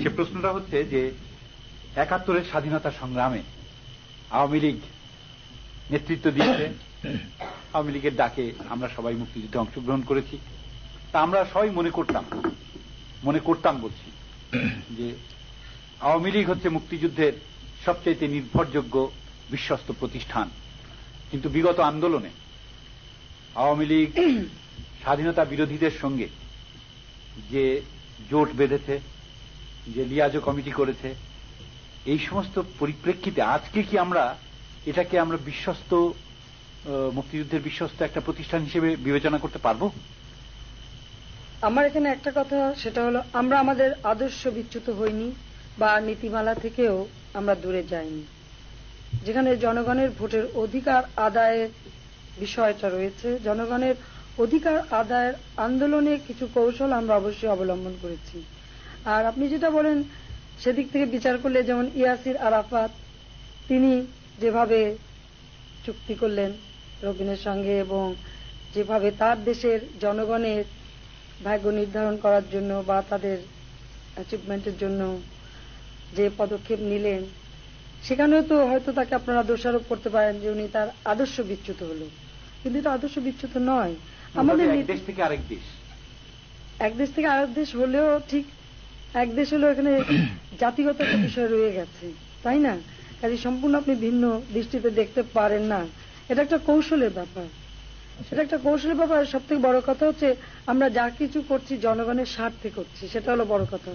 সে প্রশ্নটা হচ্ছে যে ৭১-এর স্বাধীনতা সংগ্রামে আওয়ামী লীগ নেতৃত্ব দিয়েছে, আওয়ামী লীগের ডাকে আমরা সবাই মুক্তিযুদ্ধে অংশগ্রহণ করেছি। তা আমরা সবাই মনে করতাম বলছি যে আওয়ামী লীগ হচ্ছে মুক্তিযুদ্ধের সবচেয়ে নির্ভরযোগ্য বিশ্বস্ত প্রতিষ্ঠান। কিন্তু বিগত আন্দোলনে আওয়ামী লীগ স্বাধীনতা বিরোধীদের সঙ্গে যে জোট বেঁধেছে, যে লিয়াজো কমিটি করেছে, এই সমস্ত পরিপ্রেক্ষিতে আজকে কি এটাকে আমরা বিশ্বস্ত মুক্তিযুদ্ধের বিশ্বস্ত একটা প্রতিষ্ঠান হিসেবে বিবেচনা করতে পারবো? আমার এখানে একটা কথা, সেটা হলো আমরা আমাদের আদর্শ বিচ্যুত হইনি বা নীতিমালা থেকেও আমরা দূরে যাইনি। যেখানে জনগণের ভোটের অধিকার আদায়ের বিষয়টা রয়েছে, জনগণের অধিকার আদায়ের আন্দোলনে কিছু কৌশল আমরা অবশ্যই অবলম্বন করেছি। আর আপনি যেটা বলেন সেদিক থেকে বিচার করলে, যেমন ইয়াসির আরাফাত তিনি যেভাবে চুক্তি করলেন রবিনের সঙ্গে এবং যেভাবে তার দেশের জনগণের ভাগ্য নির্ধারণ করার জন্য বা তাদের অ্যাচিভমেন্টের জন্য যে পদক্ষেপ নিলেন, সেখানেও তো হয়তো তাকে আপনারা দোষারোপ করতে পারেন যে উনি তার আদর্শ বিচ্যুত হলো, কিন্তু এটা আদর্শ বিচ্যুত নয়। আমাদের এক দেশ থেকে আরেক দেশ হলেও ঠিক এক দেশ হলেও এখানে জাতিগত একটা বিষয় রয়ে গেছে, তাই না? কাজে সম্পূর্ণ আপনি ভিন্ন দৃষ্টিতে দেখতে পারেন না। এটা একটা কৌশলের ব্যাপার, সব থেকে বড় কথা হচ্ছে আমরা যা কিছু করছি জনগণের স্বার্থে করছি, সেটা হলো বড় কথা।